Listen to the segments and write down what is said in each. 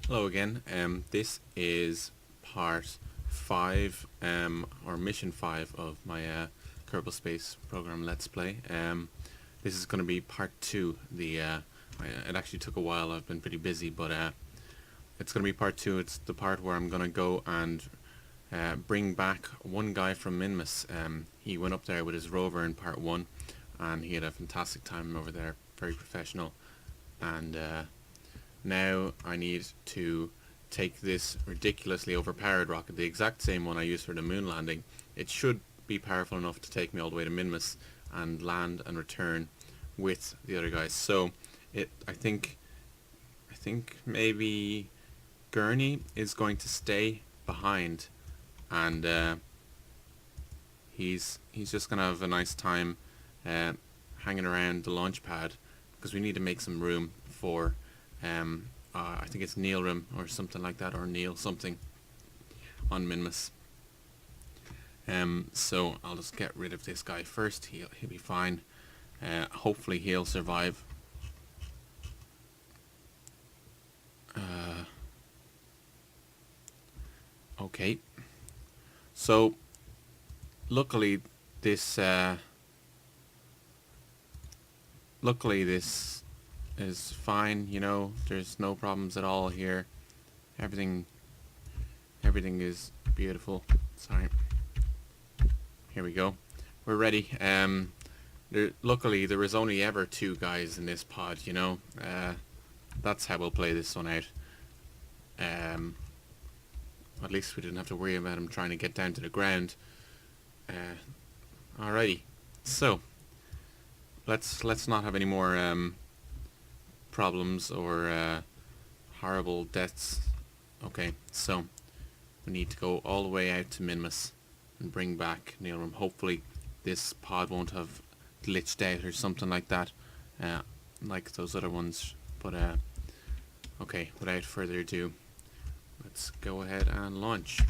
Hello again. This is part 5, or mission 5 of my Kerbal Space Program Let's Play. This is going to be part 2. It actually took a while. I've been pretty busy, but it's going to be part 2. It's the part where I'm going to go and bring back one guy from Minmus. He went up there with his rover in part 1, and he had a fantastic time over there. Very professional, and now I need to take this ridiculously overpowered rocket, the exact same one I used for the moon landing. It should be powerful enough to take me all the way to Minmus and land and return with the other guys. So I think maybe Gurney is going to stay behind, and he's just gonna have a nice time hanging around the launch pad, because we need to make some room for I think it's Neilrim or something like that, or Neil something on Minmus. So I'll just get rid of this guy first. He'll be fine. Hopefully he'll survive. Okay. So luckily this is fine, you know. There's no problems at all here. Everything is beautiful. Sorry. Here we go. We're ready. Luckily there was only ever 2 guys in this pod, you know. That's how we'll play this one out. At least we didn't have to worry about him trying to get down to the ground. Alrighty. So let's not have any more problems or horrible deaths. Okay, so we need to go all the way out to Minmus and bring back Neilrim. Hopefully this pod won't have glitched out or something like that, like those other ones. But okay, without further ado, let's go ahead and launch.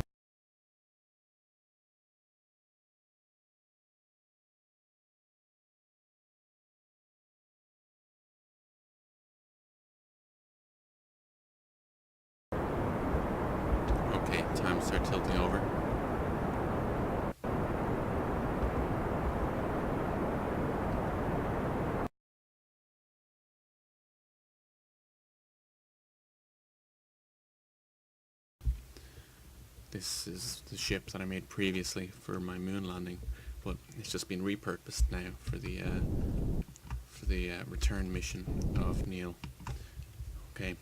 Okay, time to start tilting over. This is the ship that I made previously for my moon landing, but it's just been repurposed now for the return mission of Neil. Okay,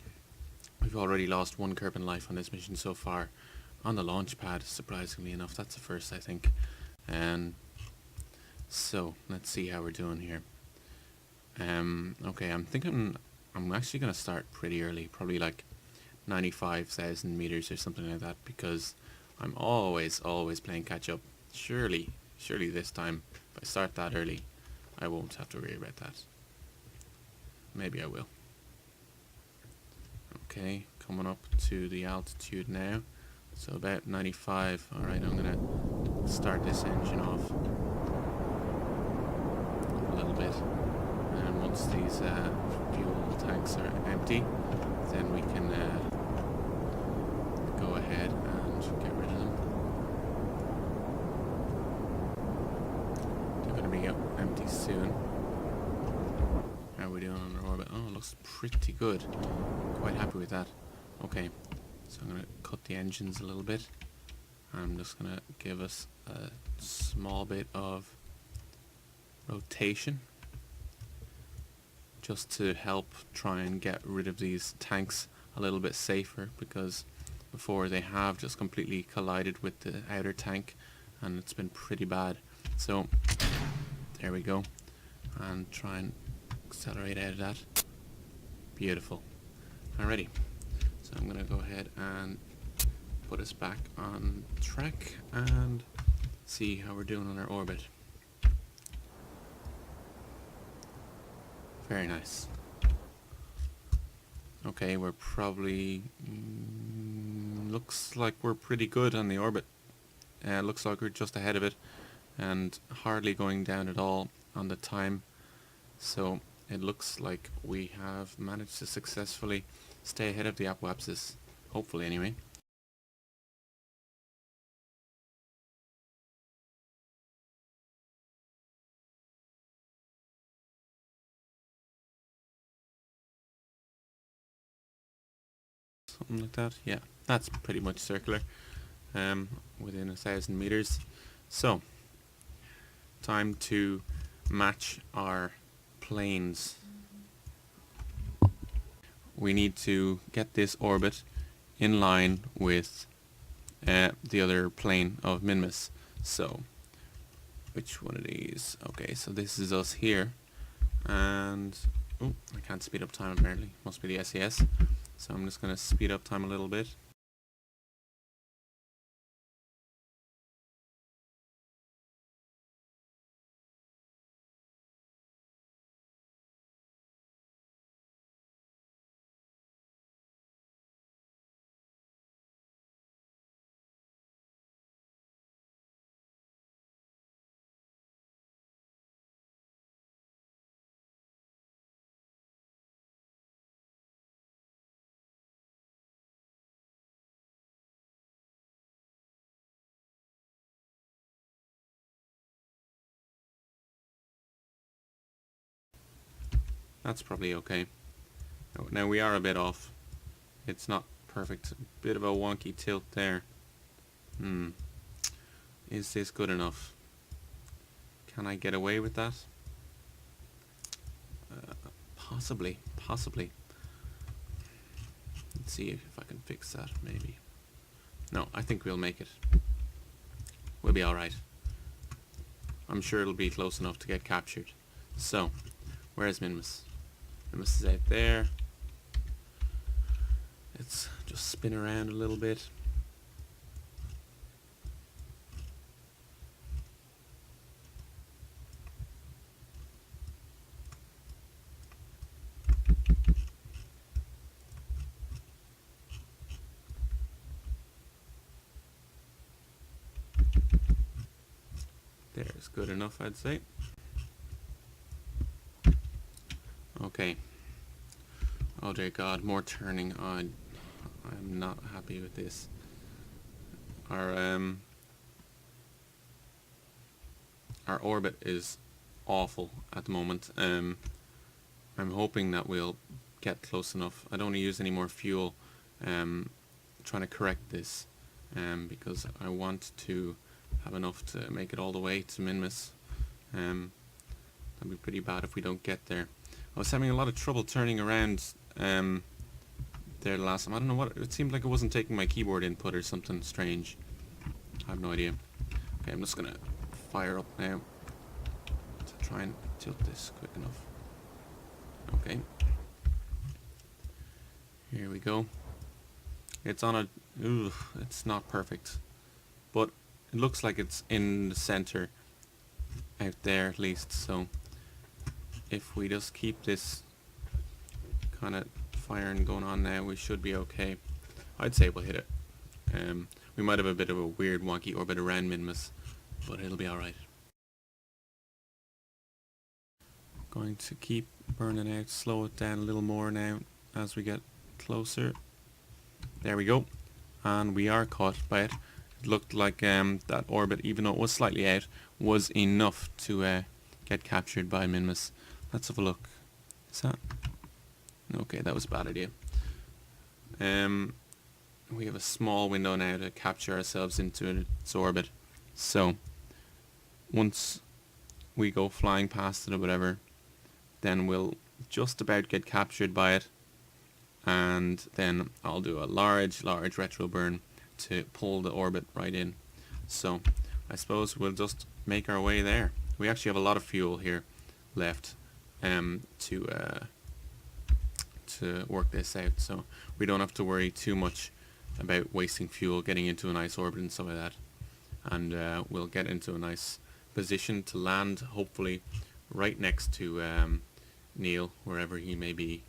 we've already lost 1 Kerbin life on this mission so far, on the launch pad, surprisingly enough. That's the first, I think. And so let's see how we're doing here. Okay, I'm thinking I'm actually going to start pretty early, probably like 95,000 meters or something like that, because I'm always playing catch up. Surely this time, if I start that early, I won't have to worry about that. Maybe I will. Okay, coming up to the altitude now, so about 95. Alright, I'm gonna start this engine off a little bit, and once these fuel tanks are empty, then we can go ahead and get rid of them. They're going to be empty soon. How are we doing on our orbit? Oh, it looks pretty good. Quite happy with that. Okay, so I'm going to cut the engines a little bit. I'm just going to give us a small bit of rotation, just to help try and get rid of these tanks a little bit safer, because before they have just completely collided with the outer tank and it's been pretty bad. So there we go, and try and accelerate out of that. Beautiful. Alrighty, so I'm gonna go ahead and put us back on track and see how we're doing on our orbit. Very nice. Okay, we're probably looks like we're pretty good on the orbit. Looks like we're just ahead of it and hardly going down at all on the time. So it looks like we have managed to successfully stay ahead of the Apoapsis. hopefully anyway. Something like that. Yeah, that's pretty much circular, within 1,000 meters. So, time to match our planes. We need to get this orbit in line with the other plane of Minmus. So, which one of these? Okay, so this is us here, and oh, I can't speed up time apparently. Must be the SES. So I'm just going to speed up time a little bit. That's probably okay. Now we are a bit off. It's not perfect. Bit of a wonky tilt there. Is this good enough? Can I get away with that? Possibly. Let's see if I can fix that, maybe. No, I think we'll make it. We'll be alright. I'm sure it'll be close enough to get captured. So, where's Minmus? Minmus is out there. Let's just spin around a little bit. There's good enough, I'd say. Okay. Oh dear God, more turning on. I'm not happy with this. Our orbit is awful at the moment. I'm hoping that we'll get close enough. I don't want to use any more fuel trying to correct this, because I want to have enough to make it all the way to Minmus. That'd be pretty bad if we don't get there. I was having a lot of trouble turning around there the last time. I don't know what, it seemed like it wasn't taking my keyboard input or something strange. I have no idea. Okay, I'm just gonna fire up now to try and tilt this quick enough. Okay. Here we go. It's on a... it's not perfect. But it looks like it's in the center. Out there at least, so... if we just keep this kind of firing going on now, we should be okay. I'd say we'll hit it. We might have a bit of a weird wonky orbit around Minmus, but it'll be alright. Going to keep burning out, slow it down a little more now as we get closer. There we go. And we are caught by it. It looked like that orbit, even though it was slightly out, was enough to get captured by Minmus. Let's have a look. Is that... okay, that was a bad idea. We have a small window now to capture ourselves into its orbit. So, once we go flying past it or whatever, then we'll just about get captured by it. And then I'll do a large retro burn to pull the orbit right in. So, I suppose we'll just make our way there. We actually have a lot of fuel here left to work this out, so we don't have to worry too much about wasting fuel getting into a nice orbit and stuff like that. And we'll get into a nice position to land, hopefully right next to Neil, wherever he may be,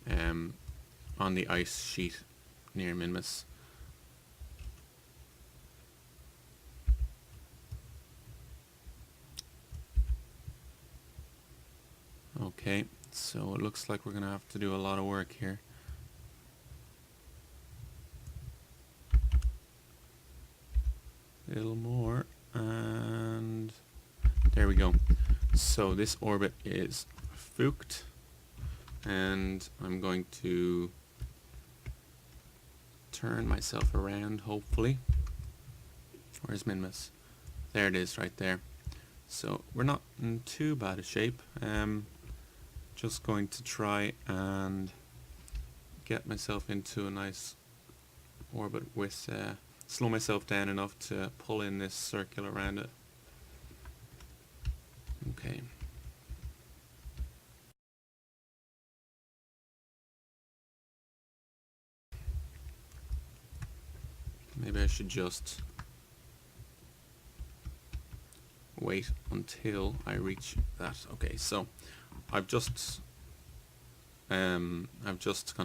on the ice sheet near Minmus. Okay, so it looks like we're gonna have to do a lot of work here. little more, and there we go. So this orbit is Fuchs, and I'm going to turn myself around, hopefully. Where's Minmus? There it is, right there. So we're not in too bad a shape. Just going to try and get myself into a nice orbit with, slow myself down enough to pull in this circle around it. Okay. Maybe I should just wait until I reach that. Okay, so I've just kind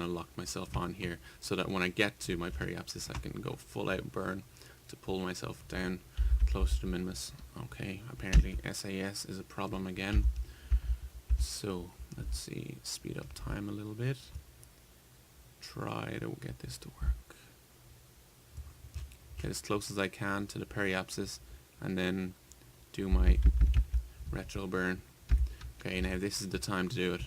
of locked myself on here so that when I get to my periapsis I can go full out burn to pull myself down closer to Minmus. Okay, apparently SAS is a problem again. So let's see, speed up time a little bit. Try to get this to work. Get as close as I can to the periapsis and then do my retro burn. Okay, now this is the time to do it.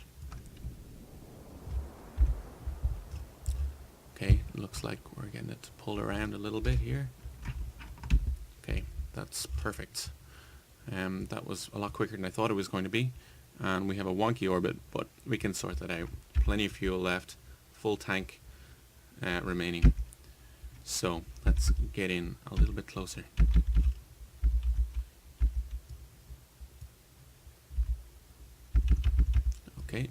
Okay, looks like we're getting it to pull around a little bit here. Okay, that's perfect. That was a lot quicker than I thought it was going to be. And we have a wonky orbit, but we can sort that out. Plenty of fuel left, full tank remaining. So let's get in a little bit closer. Okay.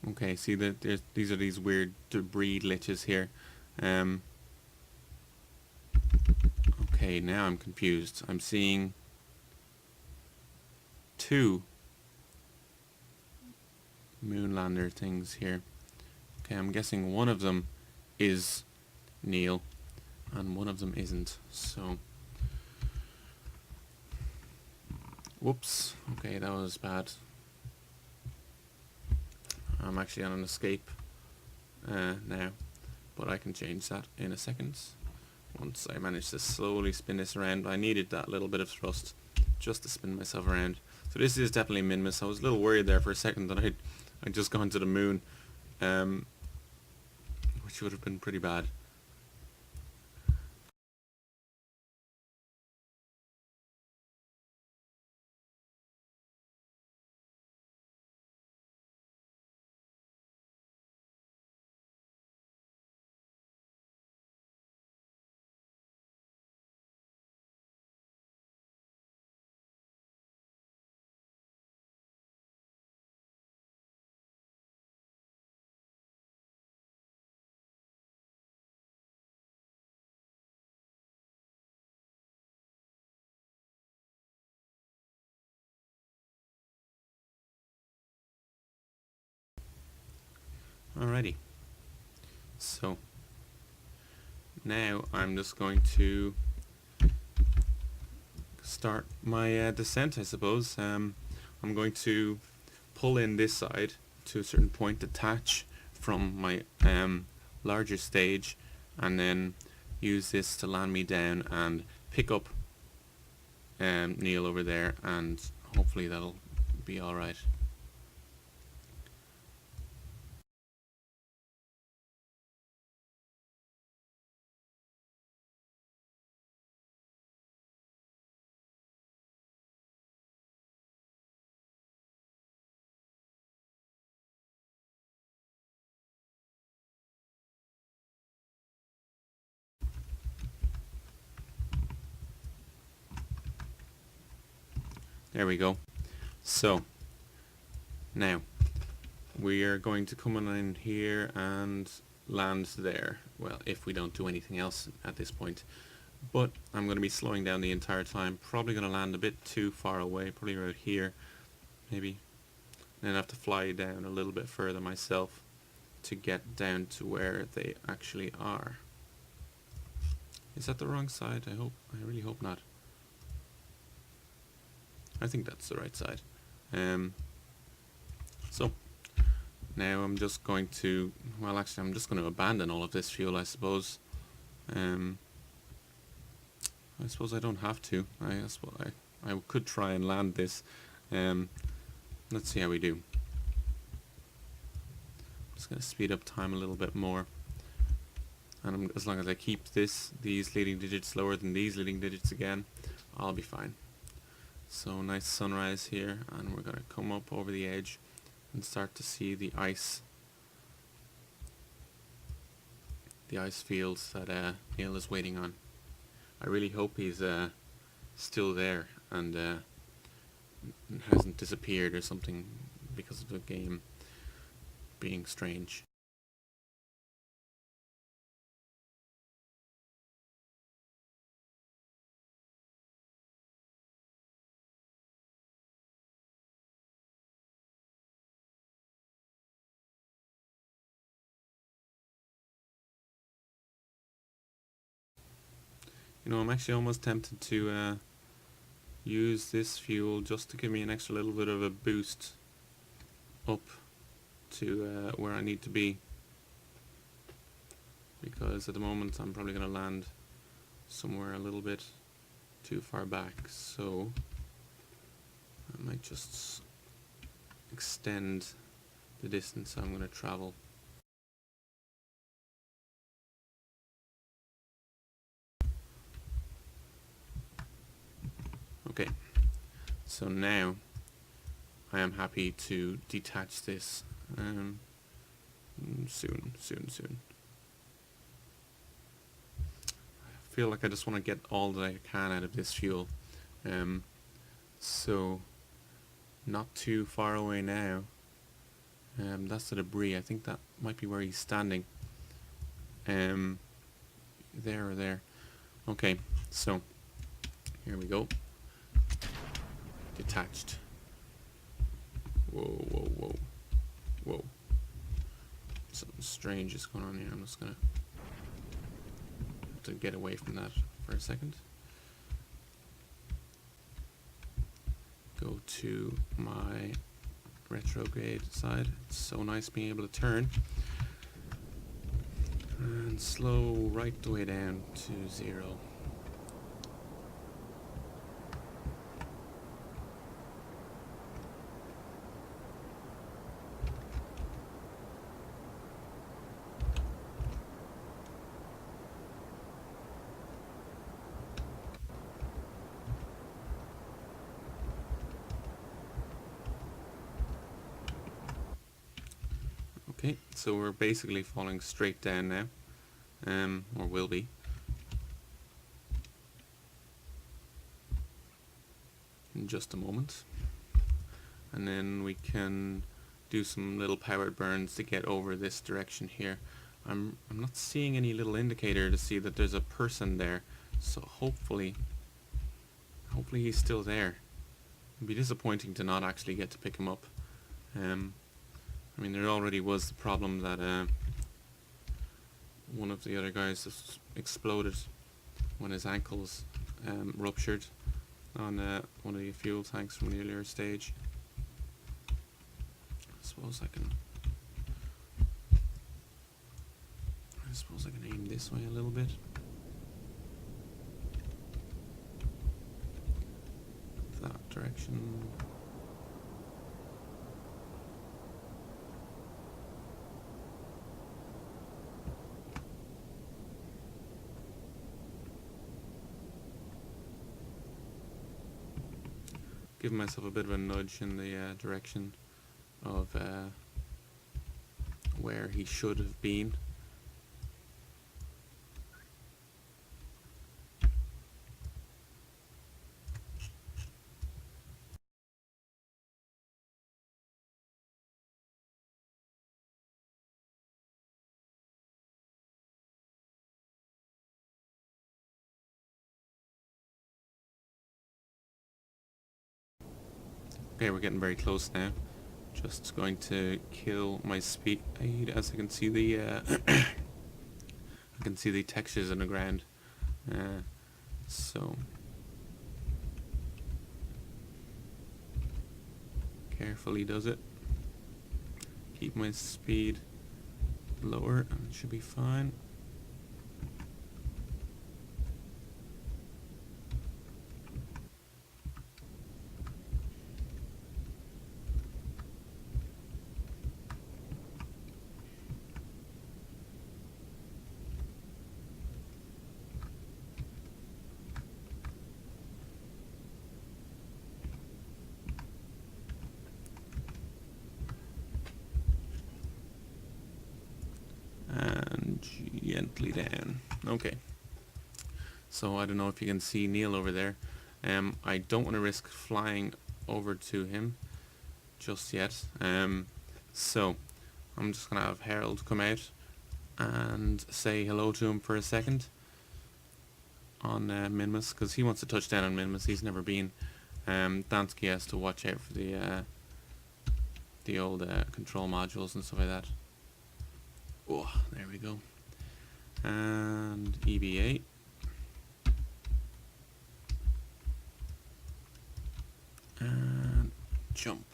Okay, see that these are these weird debris glitches here. Okay, now I'm confused. I'm seeing two Moonlander things here. Okay, I'm guessing one of them is Neil and one of them isn't. So, whoops. Okay, that was bad. I'm actually on an escape now, but I can change that in a second once I manage to slowly spin this around. I needed that little bit of thrust just to spin myself around. So this is definitely Minmus. I was a little worried there for a second that I'd just gone to the moon, which would have been pretty bad. Alrighty. So now I'm just going to start my descent, I suppose. I'm going to pull in this side to a certain point, detach from my larger stage, and then use this to land me down and pick up Neil over there, and hopefully that'll be alright. There we go. So now we are going to come on in here and land there. Well, if we don't do anything else at this point. But I'm going to be slowing down the entire time. Probably going to land a bit too far away, probably right here, maybe. And I have to fly down a little bit further myself to get down to where they actually are. Is that the wrong side? I really hope not. I think that's the right side. So now I'm just going to, well actually I'm just going to abandon all of this fuel, I suppose. I suppose I don't have to. I could try and land this. Let's see how we do. Just going to speed up time a little bit more. And as long as I keep these leading digits lower than these leading digits again, I'll be fine. So nice sunrise here, and we're going to come up over the edge and start to see the ice fields that Neil is waiting on. I really hope he's still there and hasn't disappeared or something because of the game being strange. You know, I'm actually almost tempted to use this fuel just to give me an extra little bit of a boost up to where I need to be, because at the moment I'm probably going to land somewhere a little bit too far back, so I might just extend the distance I'm going to travel. Okay, so now I am happy to detach this soon. I feel like I just want to get all that I can out of this fuel. So not too far away now. That's the debris. I think that might be where he's standing. There or there. Okay, so here we go. Detached. Whoa. Something strange is going on here. I'm just gonna have to get away from that for a second. Go to my retrograde side. It's so nice being able to turn. And slow right the way down to 0. Okay, so we're basically falling straight down now, or will be. In just a moment. And then we can do some little powered burns to get over this direction here. I'm not seeing any little indicator to see that there's a person there, so hopefully he's still there. It'd be disappointing to not actually get to pick him up. I mean, there already was the problem that one of the other guys just exploded when his ankles ruptured on one of the fuel tanks from the earlier stage. I suppose I can aim this way a little bit. That direction. Give myself a bit of a nudge in the direction of where he should have been. Okay, we're getting very close now. Just going to kill my speed, as I can see the I can see the textures in the ground. So carefully does it. keep my speed lower and it should be fine. And gently down. Okay. So I don't know if you can see Neil over there. I don't want to risk flying over to him just yet. So I'm just gonna have Harold come out and say hello to him for a second on Minmus, because he wants to touch down on Minmus. He's never been. Dansky has to watch out for the old control modules and stuff like that. Oh, there we go. And EBA. And jump.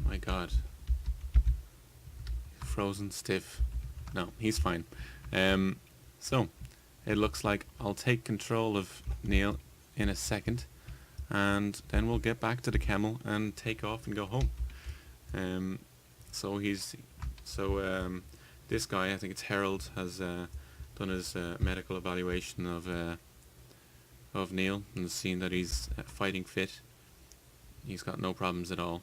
My god. Frozen stiff. No, he's fine. So, it looks like I'll take control of Neil in a second, and then we'll get back to the camel and take off and go home. This guy, I think it's Harold, has done his medical evaluation of Neil and seen that he's fighting fit. He's got no problems at all.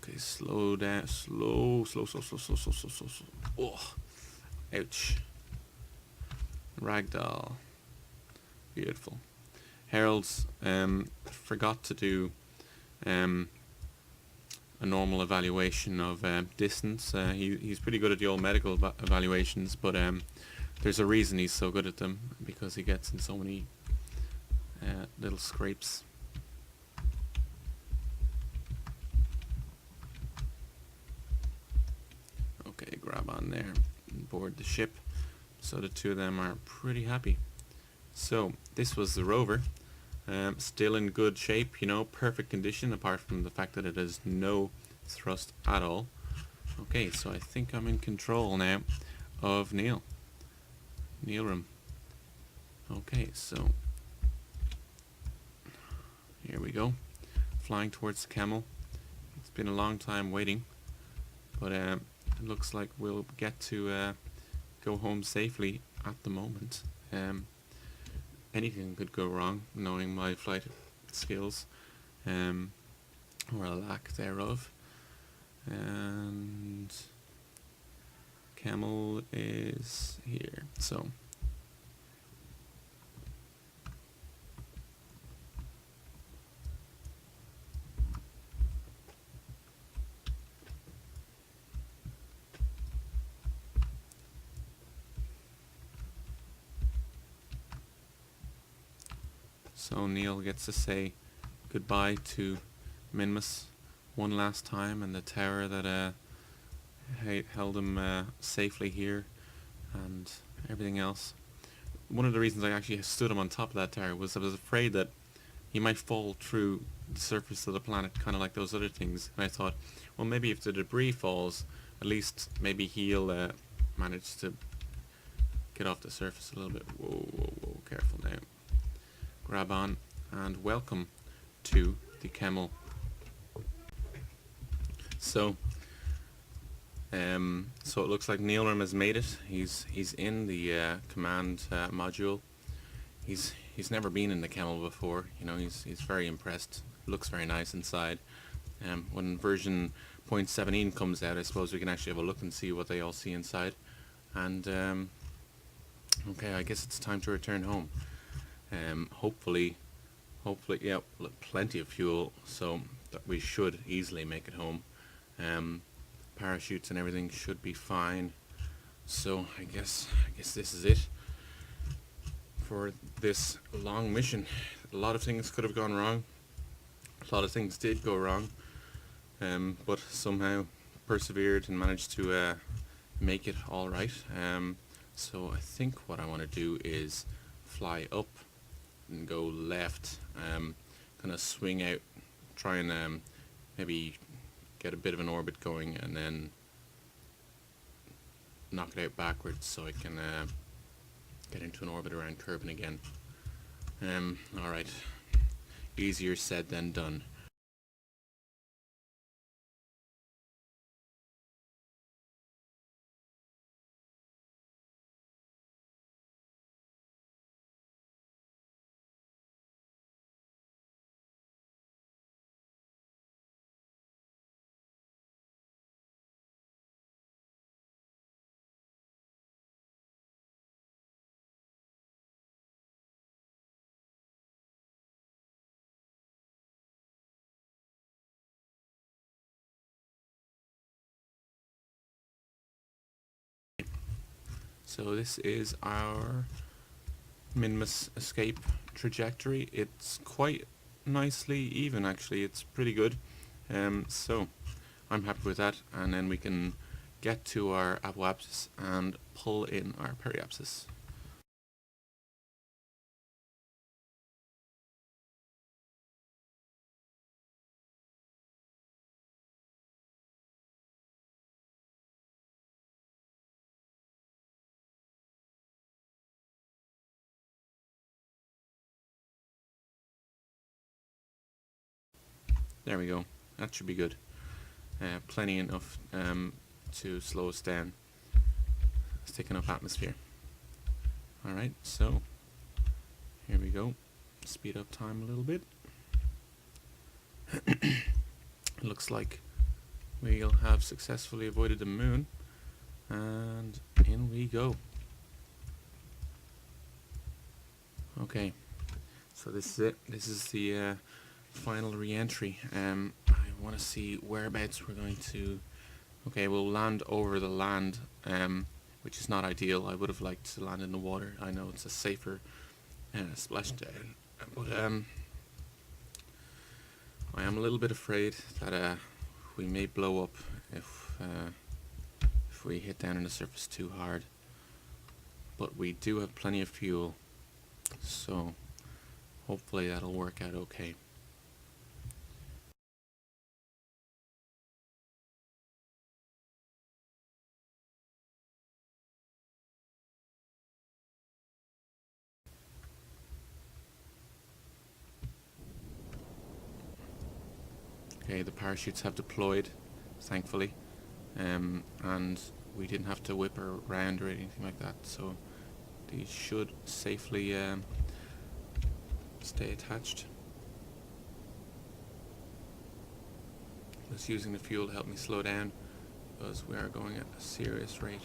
Okay, slow down, slow. Oh, ouch. Ragdoll. Beautiful. Harold's forgot to do a normal evaluation of distance. He's pretty good at the old medical evaluations, but there's a reason he's so good at them, because he gets in so many little scrapes. Okay, grab on there and board the ship. So the two of them are pretty happy. So this was the rover. Still in good shape, you know, perfect condition, apart from the fact that it has no thrust at all. Okay, so I think I'm in control now of Neilrim. Okay, so here we go, flying towards the camel. It's been a long time waiting, but it looks like we'll get to go home safely at the moment. Anything could go wrong, knowing my flight skills, or a lack thereof. And camel is here, so Neil gets to say goodbye to Minmus one last time, and the tower that held him safely here, and everything else. One of the reasons I actually stood him on top of that tower was I was afraid that he might fall through the surface of the planet, kind of like those other things. And I thought, well, maybe if the debris falls, at least maybe he'll manage to get off the surface a little bit. Whoa, careful now. Grab on, and welcome to the camel. So it looks like Neilrim has made it. He's in the command module. He's never been in the camel before. You know, he's very impressed. Looks very nice inside. When version 0.17 comes out, I suppose we can actually have a look and see what they all see inside. And okay, I guess it's time to return home. Hopefully, yeah, plenty of fuel, so that we should easily make it home. Parachutes and everything should be fine. So I guess this is it for this long mission. A lot of things could have gone wrong. A lot of things did go wrong. but somehow persevered and managed to make it all right. So I think what I want to do is fly up and go left, kind of swing out, try and maybe get a bit of an orbit going, and then knock it out backwards so I can get into an orbit around Kerbin again. Alright, easier said than done. So this is our Minmus escape trajectory. It's quite nicely even, actually. It's pretty good. So I'm happy with that, and then we can get to our apoapsis and pull in our periapsis. There we go. That should be good. Plenty enough to slow us down. It's taking up atmosphere. Alright, so here we go. Speed up time a little bit. Looks like we'll have successfully avoided the moon, and in we go. Okay, so this is it. This is the final re-entry. I want to see whereabouts we're going to. Okay, we'll land over the land, which is not ideal. I would have liked to land in the water. I know it's a safer splashdown, but I am a little bit afraid that we may blow up if we hit down on the surface too hard. But we do have plenty of fuel, so hopefully that'll work out okay. Okay, the parachutes have deployed, thankfully, and we didn't have to whip around or anything like that, so these should safely stay attached. Just using the fuel to help me slow down, because we are going at a serious rate.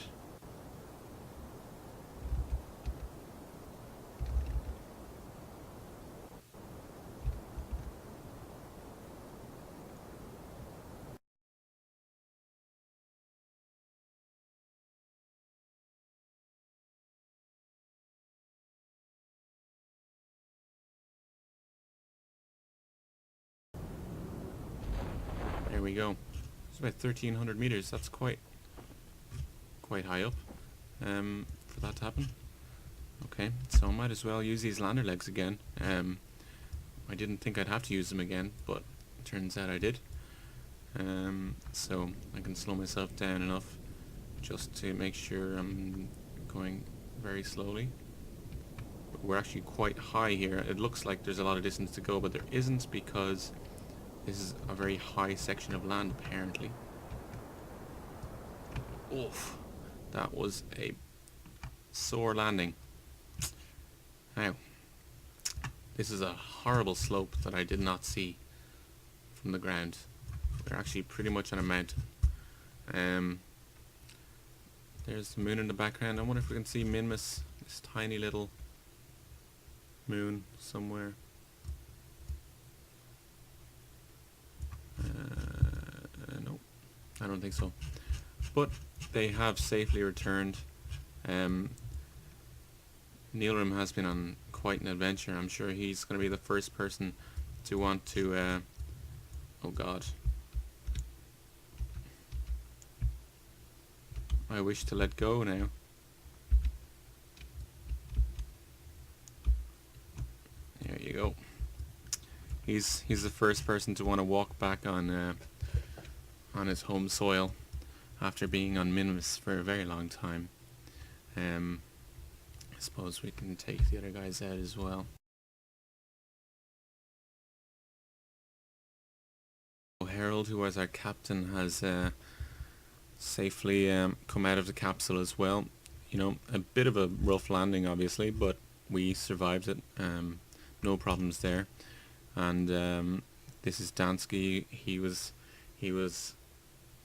There we go. It's about 1,300 meters. That's quite high up for that to happen. Okay, so I might as well use these lander legs again. I didn't think I'd have to use them again, but it turns out I did. So I can slow myself down enough just to make sure I'm going very slowly. But we're actually quite high here. It looks like there's a lot of distance to go, but there isn't, because this is a very high section of land, apparently. Oof, that was a sore landing. Now, this is a horrible slope that I did not see from the ground. We're actually pretty much on a mountain. There's the moon in the background. I wonder if we can see Minmus, this tiny little moon somewhere. No, I don't think so. But they have safely returned. Neilrim has been on quite an adventure. I'm sure he's going to be the first person to want to... oh god. I wish to let go now. There you go. He's the first person to want to walk back on his home soil after being on Minmus for a very long time. I suppose we can take the other guys out as well. Harold, who was our captain, has safely come out of the capsule as well. You know, a bit of a rough landing obviously, but we survived it. No problems there. And this is Dansky. He was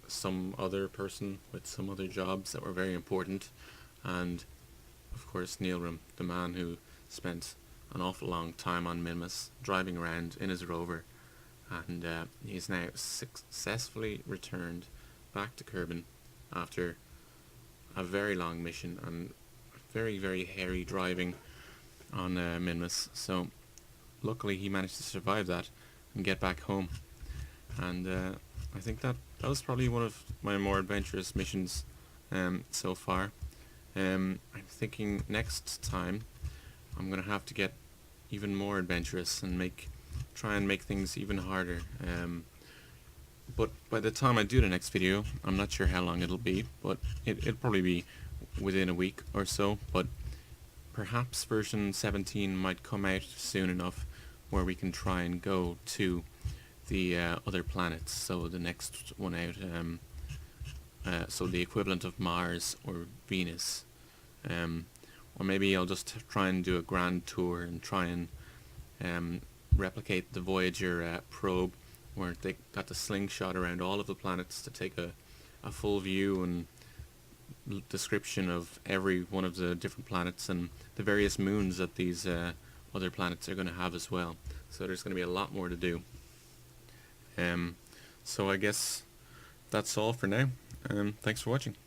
some other person with some other jobs that were very important, and of course Neilrim, the man who spent an awful long time on Minmus driving around in his rover, and he's now successfully returned back to Kerbin after a very long mission and very, very hairy driving on Minmus. So luckily he managed to survive that and get back home, and I think that was probably one of my more adventurous missions so far. I'm thinking next time I'm gonna have to get even more adventurous and try and make things even harder. But by the time I do the next video, I'm not sure how long it'll be, but it'll probably be within a week or so. But perhaps version 17 might come out soon enough where we can try and go to the other planets. So the next one out, so the equivalent of Mars or Venus, or maybe I'll just try and do a grand tour and try and replicate the Voyager probe, where they got the slingshot around all of the planets to take a full view and description of every one of the different planets and the various moons that these other planets are going to have as well. So there's going to be a lot more to do. So I guess that's all for now. Thanks for watching.